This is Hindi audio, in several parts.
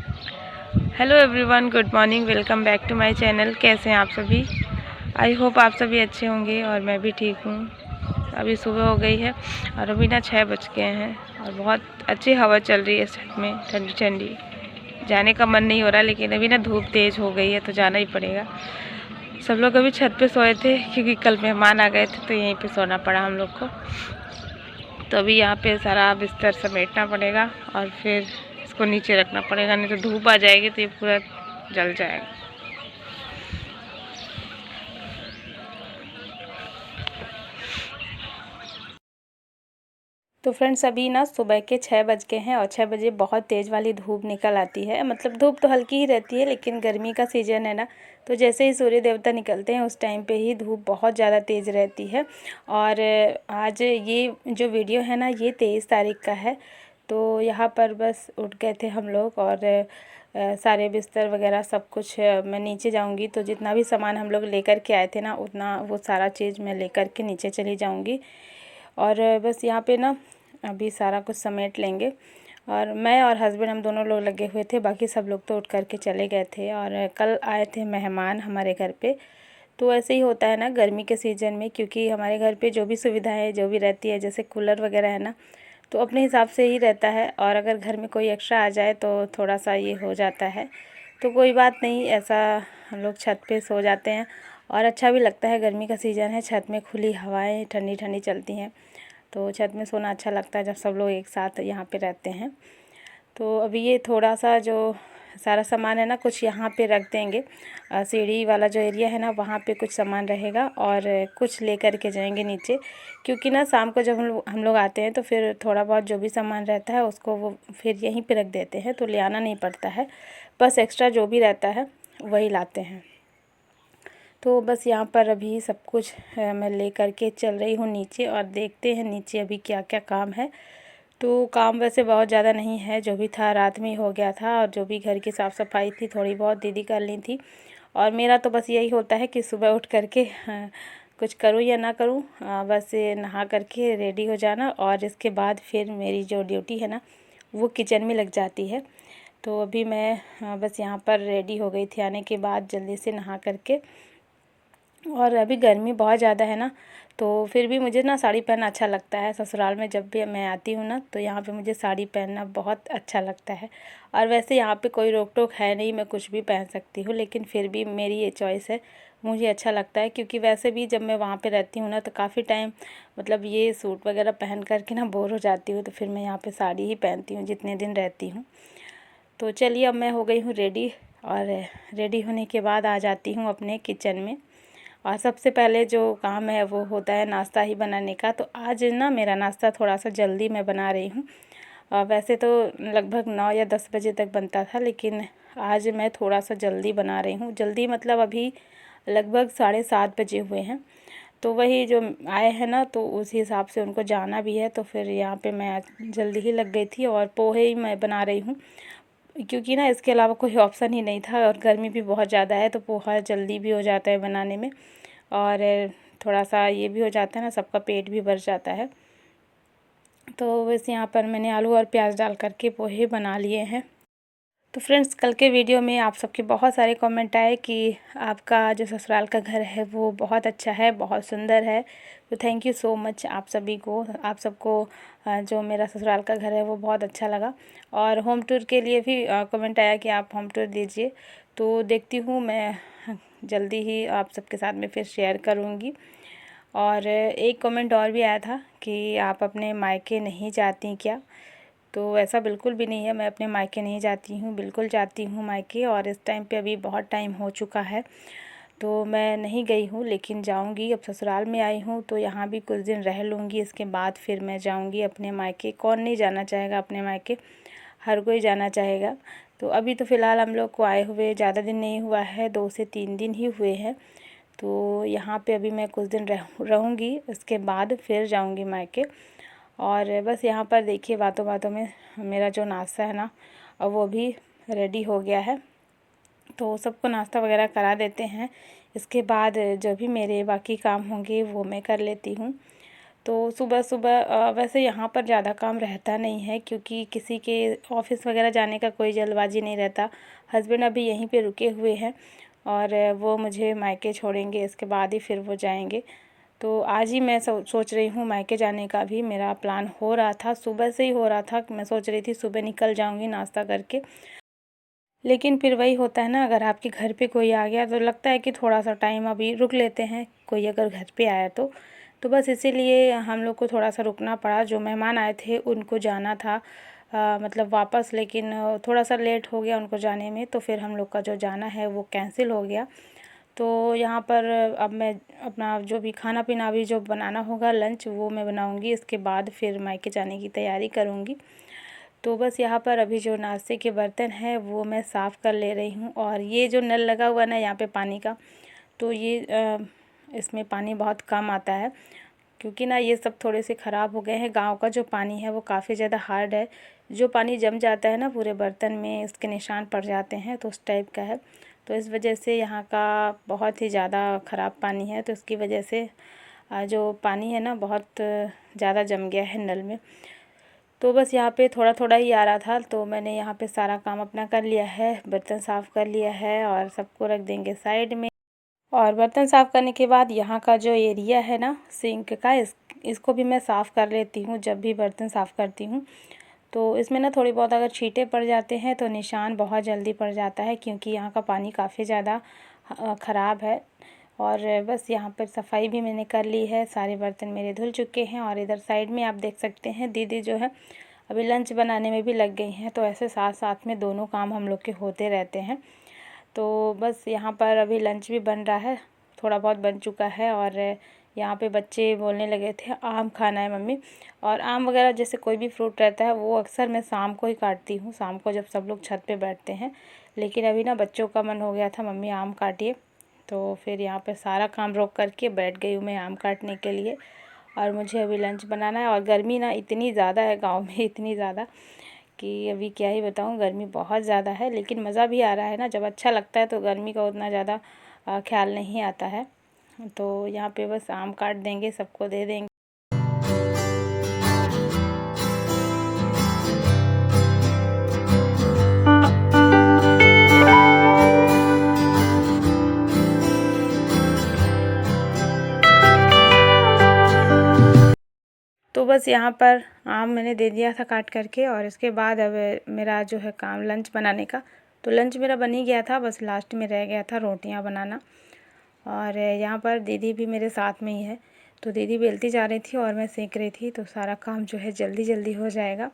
Hello everyone, good morning. Welcome back to my channel. कैसे हैं आप सभी? आई होप आप सभी अच्छे होंगे और मैं भी ठीक हूँ। अभी सुबह हो गई है और अभी ना 6 बज गए हैं और बहुत अच्छी हवा चल रही है छत में, ठंडी ठंडी। जाने का मन नहीं हो रहा, लेकिन अभी ना धूप तेज़ हो गई है तो जाना ही पड़ेगा। सब लोग अभी छत पे सोए थे क्योंकि कल मेहमान आ गए थे तो यहीं पे सोना पड़ा हम लोग को। तो अभी यहाँ पे सारा बिस्तर समेटना पड़ेगा और फिर इसको नीचे रखना पड़ेगा, नहीं तो धूप आ जाएगी तो ये पूरा जल जाएगा। तो फ्रेंड्स, अभी ना सुबह के 6 बज गए हैं और 6 बजे बहुत तेज़ वाली धूप निकल आती है। मतलब धूप तो हल्की ही रहती है, लेकिन गर्मी का सीज़न है ना, तो जैसे ही सूर्य देवता निकलते हैं उस टाइम पे ही धूप बहुत ज़्यादा तेज़ रहती है। और आज ये जो वीडियो है ना, ये 23 तारीख का है। तो यहाँ पर बस उठ गए थे हम लोग और सारे बिस्तर वगैरह सब कुछ मैं नीचे जाऊंगी तो जितना भी सामान हम लोग लेकर के आए थे ना, उतना वो सारा चीज़ मैं लेकर के नीचे चली जाऊंगी। और बस यहाँ पे ना अभी सारा कुछ समेट लेंगे। और मैं और हस्बैंड हम दोनों लोग लगे हुए थे, बाकी सब लोग तो उठ कर के चले गए थे। और कल आए थे मेहमान हमारे घर पे। तो ऐसे ही होता है ना गर्मी के सीज़न में, क्योंकि हमारे घर पे जो भी सुविधाएं जो भी रहती है, जैसे कूलर वगैरह है ना, तो अपने हिसाब से ही रहता है। और अगर घर में कोई एक्स्ट्रा आ जाए तो थोड़ा सा ये हो जाता है, तो कोई बात नहीं, ऐसा हम लोग छत पे सो जाते हैं। और अच्छा भी लगता है, गर्मी का सीज़न है, छत में खुली हवाएं ठंडी ठंडी चलती हैं, तो छत में सोना अच्छा लगता है जब सब लोग एक साथ यहाँ पे रहते हैं। तो अभी ये थोड़ा सा जो सारा सामान है ना, कुछ यहाँ पे रख देंगे। सीढ़ी वाला जो एरिया है ना, वहाँ पे कुछ सामान रहेगा और कुछ लेकर के जाएंगे नीचे, क्योंकि ना शाम को जब हम लोग आते हैं तो फिर थोड़ा बहुत जो भी सामान रहता है उसको वो फिर यहीं पे रख देते हैं, तो ले आना नहीं पड़ता है। बस एक्स्ट्रा जो भी रहता है वही लाते हैं। तो बस यहाँ पर अभी सब कुछ मैं ले कर के चल रही हूँ नीचे, और देखते हैं नीचे अभी क्या क्या काम है। तो काम वैसे बहुत ज़्यादा नहीं है, जो भी था रात में ही हो गया था। और जो भी घर की साफ़ सफाई थी थोड़ी बहुत दीदी कर ली थी। और मेरा तो बस यही होता है कि सुबह उठ करके कुछ करूँ या ना करूँ, बस नहा करके रेडी हो जाना, और इसके बाद फिर मेरी जो ड्यूटी है ना, वो किचन में लग जाती है। तो अभी मैं बस यहाँ पर रेडी हो गई थी आने के बाद, जल्दी से नहा करके। और अभी गर्मी बहुत ज़्यादा है ना, तो फिर भी मुझे ना साड़ी पहनना अच्छा लगता है। ससुराल में जब भी मैं आती हूँ ना, तो यहाँ पे मुझे साड़ी पहनना बहुत अच्छा लगता है। और वैसे यहाँ पे कोई रोक टोक है नहीं, मैं कुछ भी पहन सकती हूँ, लेकिन फिर भी मेरी ये चॉइस है, मुझे अच्छा लगता है। क्योंकि वैसे भी जब मैं वहाँ पे रहती हूँ ना, तो काफ़ी टाइम मतलब ये सूट वगैरह पहन कर के ना बोर हो जाती हूँ, तो फिर मैं यहाँ पर साड़ी ही पहनती हूँ जितने दिन रहती हूँ। तो चलिए, अब मैं हो गई हूँ रेडी, और रेडी होने के बाद आ जाती हूँ अपने किचन में। और सबसे पहले जो काम है वो होता है नाश्ता ही बनाने का। तो आज ना मेरा नाश्ता थोड़ा सा जल्दी मैं बना रही हूँ। वैसे तो लगभग 9 या 10 बजे तक बनता था, लेकिन आज मैं थोड़ा सा जल्दी बना रही हूँ। जल्दी मतलब अभी लगभग 7:30 बजे हुए हैं। तो वही जो आए हैं ना, तो उस हिसाब से उनको जाना भी है, तो फिर यहाँ पे मैं जल्दी ही लग गई थी और पोहे ही मैं बना रही हूँ। क्योंकि ना इसके अलावा कोई ऑप्शन ही नहीं था, और गर्मी भी बहुत ज़्यादा है, तो पोहा जल्दी भी हो जाता है बनाने में। और थोड़ा सा ये भी हो जाता है ना, सबका पेट भी भर जाता है। तो बस यहाँ पर मैंने आलू और प्याज डाल करके पोहे बना लिए हैं। तो फ्रेंड्स, कल के वीडियो में आप सबके बहुत सारे कमेंट आए कि आपका जो ससुराल का घर है वो बहुत अच्छा है, बहुत सुंदर है। तो थैंक यू सो मच आप सभी को, आप सबको जो मेरा ससुराल का घर है वो बहुत अच्छा लगा। और होम टूर के लिए भी कमेंट आया कि आप होम टूर दीजिए, तो देखती हूँ मैं जल्दी ही आप सबके साथ में फिर शेयर करूँगी। और एक कमेंट और भी आया था कि आप अपने मायके नहीं जाती क्या? तो ऐसा बिल्कुल भी नहीं है, मैं अपने मायके नहीं जाती हूँ, बिल्कुल जाती हूँ मायके। और इस टाइम पे अभी बहुत टाइम हो चुका है, तो मैं नहीं गई हूँ, लेकिन जाऊँगी। अब ससुराल में आई हूँ तो यहाँ भी कुछ दिन रह लूँगी, इसके बाद फिर मैं जाऊँगी अपने मायके। कौन नहीं जाना चाहेगा अपने मायके, हर कोई जाना चाहेगा। तो अभी तो फ़िलहाल हम लोग को आए हुए ज़्यादा दिन नहीं हुआ है, 2 से 3 दिन ही हुए हैं। तो यहाँ पे अभी मैं कुछ दिन रहूँगी, इसके बाद फिर जाऊँगी मायके। और बस यहाँ पर देखिए, बातों बातों में मेरा जो नाश्ता है ना, अब वो भी रेडी हो गया है। तो सबको नाश्ता वगैरह करा देते हैं, इसके बाद जो भी मेरे बाकी काम होंगे वो मैं कर लेती हूँ। तो सुबह सुबह वैसे यहाँ पर ज़्यादा काम रहता नहीं है, क्योंकि किसी के ऑफ़िस वगैरह जाने का कोई जल्दबाजी नहीं रहता। हस्बैंड अभी यहीं पे रुके हुए हैं और वो मुझे मायके छोड़ेंगे, इसके बाद ही फिर वो जाएंगे। तो आज ही मैं सोच रही हूँ मायके जाने का भी मेरा प्लान हो रहा था, सुबह से ही हो रहा था। मैं सोच रही थी सुबह निकल जाऊँगी नाश्ता करके, लेकिन फिर वही होता है ना, अगर आपके घर पे कोई आ गया तो लगता है कि थोड़ा सा टाइम अभी रुक लेते हैं, कोई अगर घर पे आया तो बस इसीलिए हम लोग को थोड़ा सा रुकना पड़ा। जो मेहमान आए थे उनको जाना था मतलब वापस, लेकिन थोड़ा सा लेट हो गया उनको जाने में, तो फिर हम लोग का जो जाना है वो कैंसिल हो गया। तो यहाँ पर अब मैं अपना जो भी खाना पीना अभी जो बनाना होगा लंच वो मैं बनाऊँगी, इसके बाद फिर मायके जाने की तैयारी करूँगी। तो बस यहाँ पर अभी जो नाश्ते के बर्तन हैं वो मैं साफ़ कर ले रही हूँ। और ये जो नल लगा हुआ है ना यहाँ पे पानी का, तो ये इसमें पानी बहुत कम आता है, क्योंकि ना ये सब थोड़े से ख़राब हो गए हैं। गांव का जो पानी है वो काफ़ी ज़्यादा हार्ड है, जो पानी जम जाता है ना पूरे बर्तन में उसके निशान पड़ जाते हैं, तो उस टाइप का है। तो इस वजह से यहाँ का बहुत ही ज़्यादा ख़राब पानी है, तो इसकी वजह से जो पानी है ना बहुत ज़्यादा जम गया है नल में। तो बस यहाँ पे थोड़ा थोड़ा ही आ रहा था, तो मैंने यहाँ पे सारा काम अपना कर लिया है, बर्तन साफ़ कर लिया है और सबको रख देंगे साइड में। और बर्तन साफ़ करने के बाद यहाँ का जो एरिया है ना सिंक का, इसको भी मैं साफ़ कर लेती हूँ जब भी बर्तन साफ़ करती हूँ। तो इसमें ना थोड़ी बहुत अगर छींटे पड़ जाते हैं तो निशान बहुत जल्दी पड़ जाता है, क्योंकि यहाँ का पानी काफ़ी ज़्यादा ख़राब है। और बस यहाँ पर सफाई भी मैंने कर ली है, सारे बर्तन मेरे धुल चुके हैं। और इधर साइड में आप देख सकते हैं दीदी जो है अभी लंच बनाने में भी लग गई हैं, तो ऐसे साथ साथ में दोनों काम हम लोग के होते रहते हैं। तो बस यहाँ पर अभी लंच भी बन रहा है, थोड़ा बहुत बन चुका है। और यहाँ पे बच्चे बोलने लगे थे आम खाना है मम्मी, और आम वगैरह जैसे कोई भी फ्रूट रहता है वो अक्सर मैं शाम को ही काटती हूँ, शाम को जब सब लोग छत पे बैठते हैं। लेकिन अभी ना बच्चों का मन हो गया था मम्मी आम काटिए, तो फिर यहाँ पे सारा काम रोक करके बैठ गई हूँ मैं आम काटने के लिए। और मुझे अभी लंच बनाना है। और गर्मी ना इतनी ज़्यादा है गाँव में, इतनी ज़्यादा कि अभी क्या ही बताऊँ, गर्मी बहुत ज़्यादा है। लेकिन मज़ा भी आ रहा है ना, जब अच्छा लगता है तो गर्मी का उतना ज़्यादा ख्याल नहीं आता है। तो यहाँ पे बस आम काट देंगे, सबको दे देंगे। तो बस यहाँ पर आम मैंने दे दिया था काट करके, और इसके बाद अब मेरा जो है काम लंच बनाने का। तो लंच मेरा बन ही गया था, बस लास्ट में रह गया था रोटियां बनाना। और यहाँ पर दीदी भी मेरे साथ में ही है, तो दीदी बेलती जा रही थी और मैं सेक रही थी, तो सारा काम जो है जल्दी जल्दी हो जाएगा।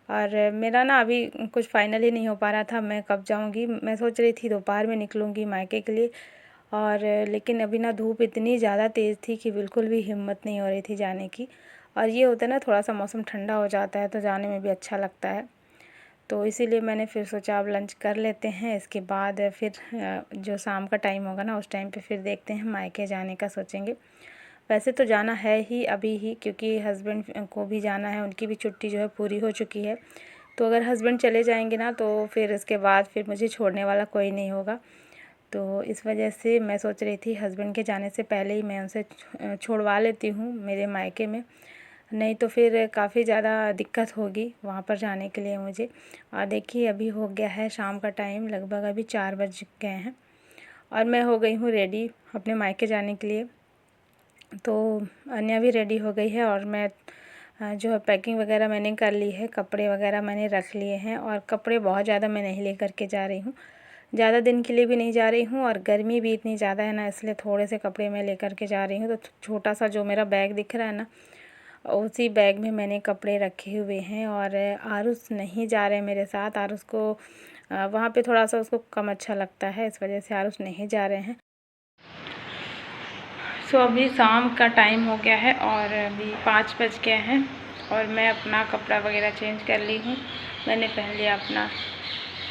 और मेरा ना अभी कुछ फाइनल ही नहीं हो पा रहा था, मैं कब जाऊँगी। मैं सोच रही थी दोपहर में निकलूँगी मायके के लिए, और लेकिन अभी ना धूप इतनी ज़्यादा तेज़ थी कि बिल्कुल भी हिम्मत नहीं हो रही थी जाने की। और ये होता है ना थोड़ा सा मौसम ठंडा हो जाता है तो जाने में भी अच्छा लगता है। तो इसीलिए मैंने फिर सोचा अब लंच कर लेते हैं, इसके बाद फिर जो शाम का टाइम होगा ना उस टाइम पे फिर देखते हैं, मायके जाने का सोचेंगे। वैसे तो जाना है ही अभी ही, क्योंकि हस्बैंड को भी जाना है, उनकी भी छुट्टी जो है पूरी हो चुकी है। तो अगर हस्बैंड चले जाएंगे ना तो फिर इसके बाद फिर मुझे छोड़ने वाला कोई नहीं होगा। तो इस वजह से मैं सोच रही थी हस्बैंड के जाने से पहले ही मैं उनसे छोड़वा लेती हूँ मेरे मायके में, नहीं तो फिर काफ़ी ज़्यादा दिक्कत होगी वहाँ पर जाने के लिए मुझे। और देखिए अभी हो गया है शाम का टाइम, लगभग अभी 4 बज गए हैं और मैं हो गई हूँ रेडी अपने मायके जाने के लिए। तो अन्या भी रेडी हो गई है और मैं जो है पैकिंग वगैरह मैंने कर ली है, कपड़े वगैरह मैंने रख लिए हैं। और कपड़े बहुत ज़्यादा मैं नहीं ले करके जा रही हूँ, ज़्यादा दिन के लिए भी नहीं जा रही हूँ, और गर्मी भी इतनी ज़्यादा है ना, इसलिए थोड़े से कपड़े मैं लेकर के जा रही हूँ। तो छोटा सा जो मेरा बैग दिख रहा है ना, उसी बैग में मैंने कपड़े रखे हुए हैं। और आरुष नहीं जा रहे मेरे साथ, आरुष को वहाँ पे थोड़ा सा उसको कम अच्छा लगता है, इस वजह से आरुष नहीं जा रहे हैं। सो अभी शाम का टाइम हो गया है और अभी 5 बज गए हैं और मैं अपना कपड़ा वगैरह चेंज कर ली हूँ। मैंने पहन लिया अपना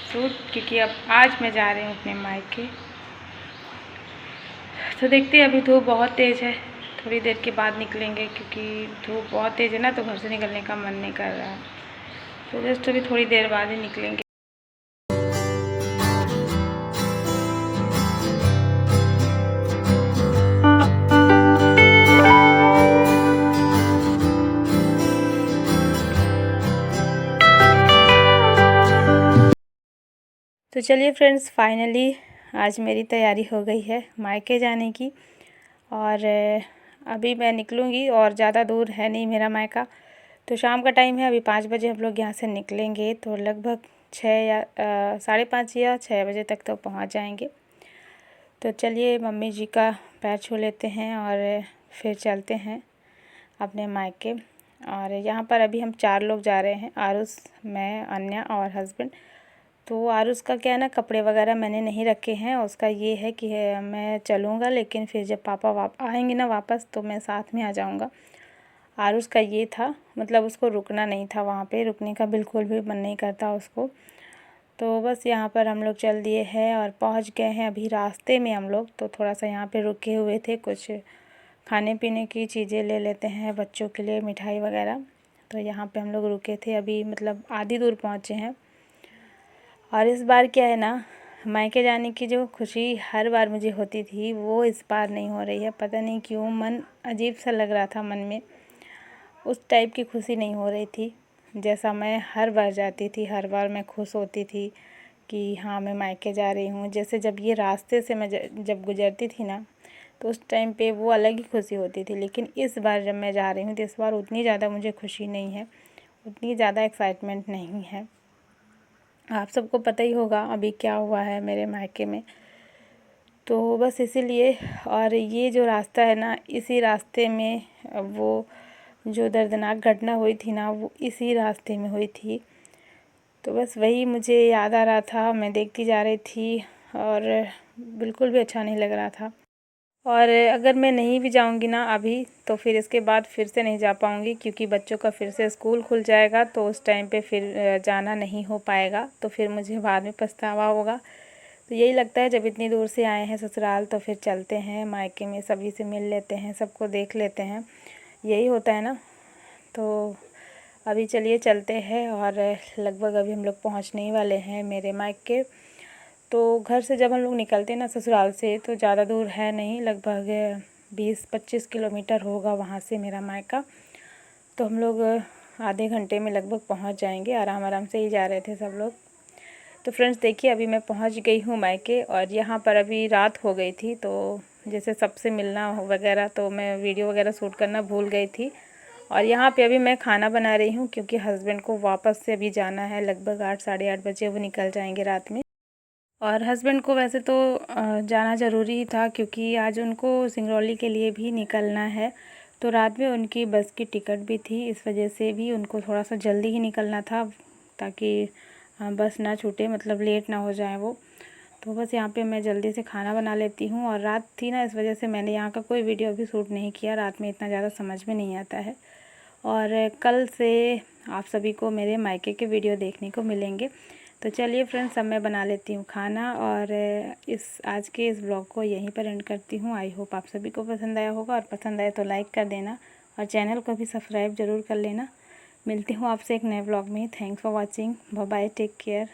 सूट, क्योंकि अब आज मैं जा रही हूँ अपने मायके। तो देखते हैं, अभी धूप बहुत तेज़ है, थोड़ी देर के बाद निकलेंगे, क्योंकि धूप बहुत तेज़ है ना तो घर से निकलने का मन नहीं कर रहा है। तो जस्ट अभी थोड़ी देर बाद ही निकलेंगे। तो चलिए फ्रेंड्स, फाइनली आज मेरी तैयारी हो गई है मायके जाने की। और अभी मैं निकलूँगी और ज़्यादा दूर है नहीं मेरा मायका। तो शाम का टाइम है, अभी 5 बजे हम लोग यहाँ से निकलेंगे, तो लगभग 6 या 5:30 या 6 बजे तक तो पहुँच जाएंगे। तो चलिए मम्मी जी का पैर छू लेते हैं और फिर चलते हैं अपने मायके। और यहाँ पर अभी हम 4 लोग जा रहे हैं, आरुष, मैं, अन्या और हस्बैंड। तो आरुष का क्या है ना, कपड़े वगैरह मैंने नहीं रखे हैं। उसका ये है कि मैं चलूँगा, लेकिन फिर जब पापा आएंगे ना वापस, तो मैं साथ में आ जाऊँगा। आरुष का ये था, मतलब उसको रुकना नहीं था वहाँ पे, रुकने का बिल्कुल भी मन नहीं करता उसको। तो बस यहाँ पर हम लोग चल दिए हैं और पहुँच गए हैं अभी रास्ते में हम लोग। तो थोड़ा सा यहाँ पे रुके हुए थे, कुछ खाने पीने की चीज़ें ले लेते हैं बच्चों के लिए, मिठाई वगैरह। तो यहाँ पे हम लोग रुके थे, अभी मतलब आधी दूर पहुँचे हैं। और इस बार क्या है ना, मायके जाने की जो खुशी हर बार मुझे होती थी, वो इस बार नहीं हो रही है। पता नहीं क्यों, मन अजीब सा लग रहा था मन में, उस टाइप की खुशी नहीं हो रही थी जैसा मैं हर बार जाती थी। हर बार मैं खुश होती थी कि हाँ मैं मायके जा रही हूँ। जैसे जब ये रास्ते से मैं जब गुजरती थी ना, तो उस टाइम पे वो अलग ही खुशी होती थी। लेकिन इस बार जब मैं जा रही हूँ, तो इस बार उतनी ज़्यादा मुझे खुशी नहीं है, उतनी ज़्यादा एक्साइटमेंट नहीं है। आप सबको पता ही होगा अभी क्या हुआ है मेरे मायके में। तो बस इसीलिए, और ये जो रास्ता है ना, इसी रास्ते में वो जो दर्दनाक घटना हुई थी ना, वो इसी रास्ते में हुई थी। तो बस वही मुझे याद आ रहा था, मैं देखती जा रही थी और बिल्कुल भी अच्छा नहीं लग रहा था। और अगर मैं नहीं भी जाऊंगी ना अभी, तो फिर इसके बाद फिर से नहीं जा पाऊंगी, क्योंकि बच्चों का फिर से स्कूल खुल जाएगा। तो उस टाइम पे फिर जाना नहीं हो पाएगा, तो फिर मुझे बाद में पछतावा होगा। तो यही लगता है, जब इतनी दूर से आए हैं ससुराल, तो फिर चलते हैं मायके में, सभी से मिल लेते हैं, सबको देख लेते हैं, यही होता है ना। तो अभी चलिए चलते हैं, और लगभग अभी हम लोग पहुँचने ही वाले हैं मेरे मायके। तो घर से जब हम लोग निकलते हैं ना ससुराल से, तो ज़्यादा दूर है नहीं, लगभग 20-25 किलोमीटर होगा वहाँ से मेरा मायका। तो हम लोग आधे घंटे में लगभग पहुँच जाएंगे, आराम आराम से ही जा रहे थे सब लोग। तो फ्रेंड्स देखिए, अभी मैं पहुँच गई हूँ मायके, और यहाँ पर अभी रात हो गई थी। तो जैसे सबसे मिलना वगैरह, तो मैं वीडियो वगैरह शूट करना भूल गई थी। और यहाँ पे अभी मैं खाना बना रही हूँ, क्योंकि हस्बैंड को वापस से अभी जाना है, लगभग 8 साढ़े 8 बजे वो निकल जाएंगे रात में। और हस्बैंड को वैसे तो जाना ज़रूरी था, क्योंकि आज उनको सिंगरौली के लिए भी निकलना है। तो रात में उनकी बस की टिकट भी थी, इस वजह से भी उनको थोड़ा सा जल्दी ही निकलना था, ताकि बस ना छूटे, मतलब लेट ना हो जाए वो। तो बस यहाँ पे मैं जल्दी से खाना बना लेती हूँ। और रात थी ना, इस वजह से मैंने यहाँ का कोई वीडियो भी शूट नहीं किया, रात में इतना ज़्यादा समझ में नहीं आता है। और कल से आप सभी को मेरे मायके के वीडियो देखने को मिलेंगे। तो चलिए फ्रेंड्स, अब मैं बना लेती हूँ खाना, और आज के इस ब्लॉग को यहीं पर एंड करती हूँ। आई होप आप सभी को पसंद आया होगा, और पसंद आए तो लाइक कर देना, और चैनल को भी सब्सक्राइब ज़रूर कर लेना। मिलती हूँ आपसे एक नए ब्लॉग में। Thanks for watching, bye bye, take care.